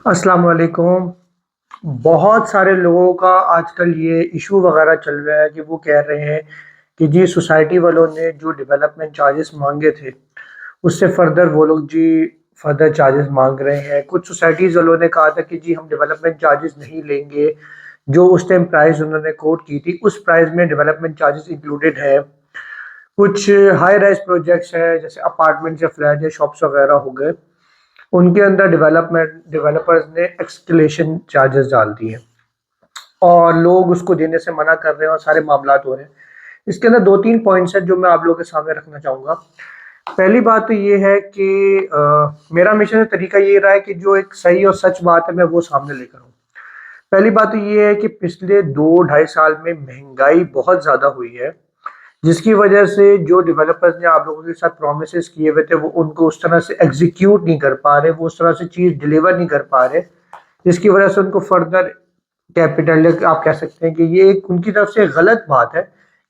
अस्सलाम वालेकुम। बहुत सारे लोगों का आजकल ये इशू वगैरह चल रहा है कि वो कह रहे हैं कि जी सोसाइटी वालों ने जो डेवलपमेंट चार्जेस मांगे थे उससे फर्दर वो लोग जी फर्दर चार्जेस मांग रहे हैं। कुछ सोसाइटीज़ वालों ने कहा था कि जी हम डेवलपमेंट चार्जेस नहीं लेंगे। जो उस टाइम प्राइस उन्होंने कोट की थी उस प्राइस में डेवलपमेंट चार्जेस इंक्लूडेड है। कुछ हाई राइज प्रोजेक्ट्स हैं जैसे अपार्टमेंट्स या फ्लैट या शॉप्स वगैरह हो गए, उनके अंदर डेवलपर्स ने एक्सकलेशन चार्जेस डाल दिए और लोग उसको देने से मना कर रहे हैं और सारे मामलात हो रहे हैं। इसके अंदर दो तीन पॉइंट्स हैं जो मैं आप लोगों के सामने रखना चाहूँगा। पहली बात तो ये है कि मेरा हमेशा से तरीका ये रहा है कि जो एक सही और सच बात है मैं वो सामने लेकर आऊँ। पहली बात तो ये है कि पिछले 2 ढाई साल में महंगाई बहुत ज़्यादा हुई है, जिसकी वजह से जो डेवलपर्स ने आप लोगों के साथ प्रॉमिसेस किए हुए थे वो उनको उस तरह से एग्जीक्यूट नहीं कर पा रहे, वो उस तरह से चीज़ डिलीवर नहीं कर पा रहे, जिसकी वजह से उनको फर्दर कैपिटल आप कह सकते हैं कि ये एक उनकी तरफ से गलत बात है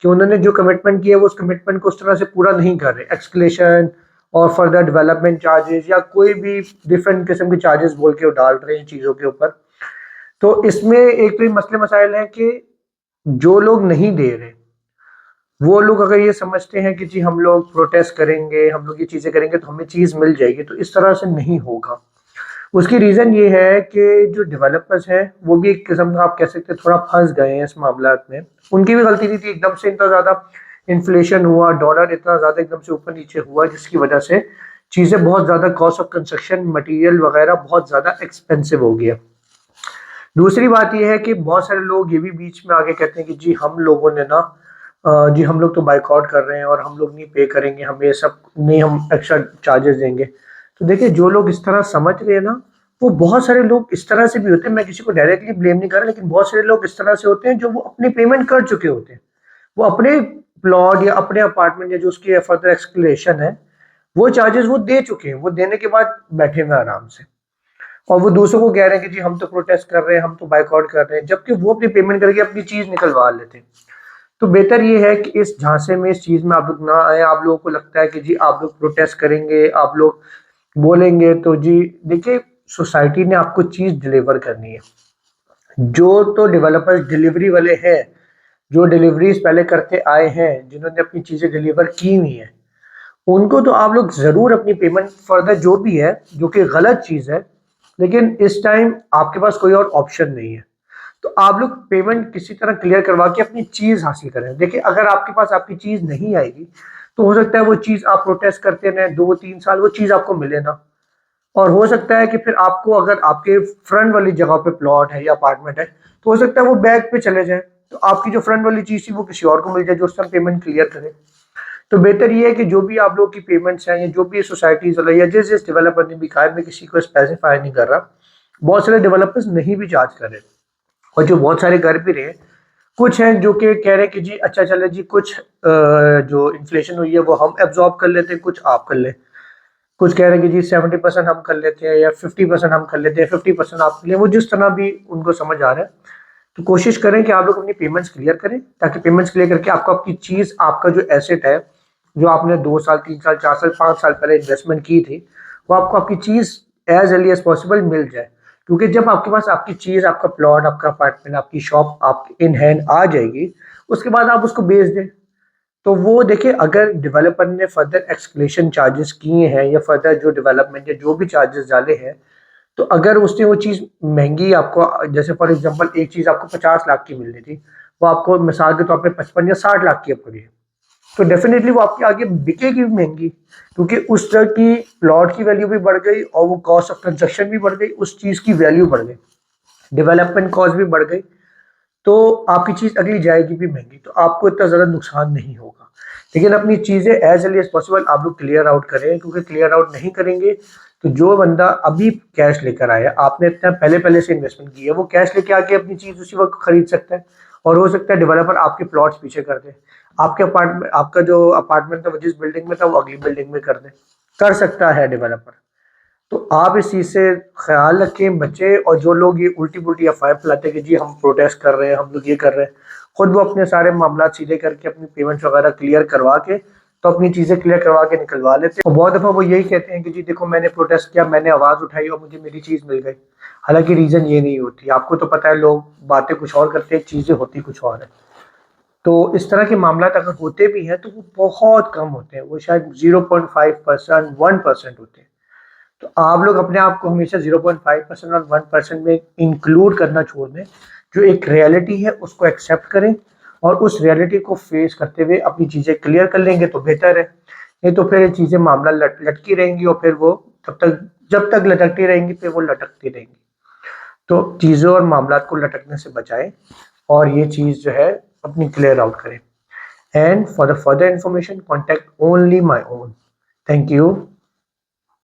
कि उन्होंने जो कमिटमेंट किया वो उस कमिटमेंट को उस तरह से पूरा नहीं कर रहे। एक्सकलेशन और फर्दर डेवलपमेंट चार्जेस या कोई भी डिफरेंट किस्म के चार्जेस बोल के वो डाल रहे हैं चीज़ों के ऊपर। तो इसमें एक तो ये मसले मसाइल हैं कि जो लोग नहीं दे रहे वो लोग अगर ये समझते हैं कि जी हम लोग प्रोटेस्ट करेंगे, हम लोग ये चीज़ें करेंगे तो हमें चीज़ मिल जाएगी, तो इस तरह से नहीं होगा। उसकी रीज़न ये है कि जो डेवलपर्स हैं वो भी एक किस्म का आप कह सकते हैं थोड़ा फंस गए हैं इस मामलात में। उनकी भी गलती नहीं थी, एकदम से इतना ज़्यादा इन्फ्लेशन हुआ, डॉलर इतना ज़्यादा एकदम से ऊपर नीचे हुआ जिसकी वजह से चीज़ें बहुत ज़्यादा कॉस्ट ऑफ कंस्ट्रक्शन मटेरियल वगैरह बहुत ज़्यादा एक्सपेंसिव हो गया। दूसरी बात ये है कि बहुत सारे लोग ये भी बीच में आके कहते हैं कि जी हम लोगों ने ना जी हम लोग तो बाइकआउट कर रहे हैं और हम लोग नहीं पे करेंगे, हम ये सब नहीं, हम एक्स्ट्रा चार्जेस देंगे। तो देखिए जो लोग इस तरह समझ रहे हैं ना, वो बहुत सारे लोग इस तरह से भी होते हैं। मैं किसी को डायरेक्टली ब्लेम नहीं कर रहा, लेकिन बहुत सारे लोग इस तरह से होते हैं जो वो अपनी पेमेंट कर चुके होते हैं। वो अपने प्लॉट या अपने अपार्टमेंट या जो उसकी फर्दर एक्सक्लेशन है वो चार्जेस वो दे चुके हैं, वो देने के बाद बैठे हुए आराम से, और वो दूसरों को कह रहे हैं कि जी हम तो प्रोटेस्ट कर रहे हैं, हम तो बाइकआउट कर रहे हैं, जबकि वो अपनी पेमेंट करके अपनी चीज निकलवा लेते हैं। तो बेहतर ये है कि इस झांसे में, इस चीज में आप लोग ना आए। आप लोगों को लगता है कि जी आप लोग प्रोटेस्ट करेंगे, आप लोग बोलेंगे, तो जी देखिए सोसाइटी ने आपको चीज डिलीवर करनी है। जो तो डेवलपर्स डिलीवरी वाले हैं, जो डिलीवरीज पहले करते आए हैं, जिन्होंने अपनी चीजें डिलीवर की हुई है, उनको तो आप लोग जरूर अपनी पेमेंट फर्दर जो भी है, जो कि गलत चीज है, लेकिन इस टाइम आपके पास कोई और ऑप्शन नहीं है। तो आप लोग पेमेंट किसी तरह क्लियर करवा के अपनी चीज हासिल करें। देखिए अगर आपके पास आपकी चीज नहीं आएगी तो हो सकता है वो चीज आप प्रोटेस्ट करते रहे 2-3 साल, वो चीज आपको मिले ना। और हो सकता है कि फिर आपको, अगर आपके फ्रंट वाली जगह पे प्लॉट है या अपार्टमेंट है, तो हो सकता है वो बैक पे चले जाए, तो आपकी जो फ्रंट वाली चीज थी वो किसी और को मिल जाए जो उसका पेमेंट क्लियर करे। तो बेहतर ये है कि जो भी आप लोग की पेमेंट्स हैं या जो भी सोसाइटीज वाला या जिस जिस डेवलपर ने भी कहा है, मैं किसी को स्पेसिफाई नहीं कर रहा, बहुत सारे डेवलपर्स नहीं भी चार्ज कर रहे और जो बहुत सारे कर भी रहे हैं। कुछ हैं जो कि कह रहे हैं कि जी अच्छा चले जी, कुछ जो इन्फ्लेशन हुई है वो हम एब्जॉर्ब कर लेते हैं, कुछ आप कर ले। कुछ कह रहे हैं कि जी 70% हम कर लेते हैं या 50% हम कर लेते हैं, 50% आप कर ले, वो जिस तरह भी उनको समझ आ रहा है। तो कोशिश करें कि आप लोग अपनी पेमेंट्स क्लियर करें, ताकि पेमेंट्स क्लियर करके आपको आपकी चीज़, आपका जो एसेट है, जो आपने 2 साल 3 साल 4 साल 5 साल पहले इन्वेस्टमेंट की थी, वो आपको आपकी चीज़ एज अर्ली एज पॉसिबल मिल जाए। क्योंकि जब आपके पास आपकी चीज़, आपका प्लॉट, आपका अपार्टमेंट, आपकी शॉप आपके इन हैंड आ जाएगी, उसके बाद आप उसको बेच दें। तो वो देखिए अगर डेवलपर ने फर्दर एक्सक्लेशन चार्जेस किए हैं या फर्दर जो डेवलपमेंट या जो भी चार्जेस डाले हैं, तो अगर उसने वो चीज़ महंगी आपको, जैसे फॉर एग्जांपल एक चीज़ आपको 50 लाख की मिलनी थी, वो आपको मिसाल के तौर पे 55 या 60 लाख की पड़ी है, तो डेफिनेटली वो आपकी आगे बिकेगी भी महंगी, क्योंकि उस तरह की प्लॉट की वैल्यू भी बढ़ गई और वो कॉस्ट ऑफ कंस्ट्रक्शन भी बढ़ गई, उस चीज़ की वैल्यू बढ़ गई, डेवलपमेंट कॉस्ट भी बढ़ गई, तो आपकी चीज़ अगली जाएगी भी महंगी, तो आपको इतना ज़्यादा नुकसान नहीं होगा। लेकिन अपनी चीज़ें एज अर्ली एज पॉसिबल आप लोग क्लियर आउट करें, क्योंकि क्लियर आउट नहीं करेंगे तो जो बंदा अभी कैश लेकर आया, आपने इतना पहले पहले से इन्वेस्टमेंट की है, वो कैश लेके आके अपनी चीज़ उसी वक्त खरीद सकता है। और हो सकता है डेवलपर आपके प्लॉट्स पीछे कर दे, आपके अपार्टमेंट, आपका जो अपार्टमेंट था वो जिस बिल्डिंग में था वो अगली बिल्डिंग में कर सकता है डेवलपर। तो आप इस चीज़ से ख्याल रखें, बच्चे। और जो लोग ये उल्टी पुल्टी अफवाहें फैलाते हैं कि जी हम प्रोटेस्ट कर रहे हैं, हम लोग ये कर रहे हैं, खुद वो अपने सारे मामला सीधे करके अपनी पेमेंट्स वगैरह क्लियर करवा के तो अपनी चीज़ें क्लियर करवा के निकलवा लेते हैं। और बहुत दफ़ा वो यही कहते हैं कि जी देखो मैंने प्रोटेस्ट किया, मैंने आवाज़ उठाई और मुझे मेरी चीज़ मिल गई। हालांकि रीज़न ये नहीं होती, आपको तो पता है लोग बातें कुछ और करते हैं, चीज़ें होती कुछ और है। तो इस तरह के मामला अगर होते भी हैं तो वो बहुत कम होते हैं, वो शायद 0.5%, 1% होते हैं। तो आप लोग अपने आप को हमेशा 0.5% और 1% में इंक्लूड करना छोड़ दें। जो एक रियलिटी है उसको एक्सेप्ट करें और उस रियलिटी को फेस करते हुए अपनी चीज़ें क्लियर कर लेंगे तो बेहतर है। नहीं तो फिर ये चीज़ें मामला लटकी रहेंगी और फिर वो जब तक लटकती रहेंगी फिर वो लटकती रहेंगी। तो चीज़ों और मामलात को लटकने से बचाएं और ये चीज़ जो है अपनी क्लियर आउट करें। And for the further information, contact only my own. Thank you.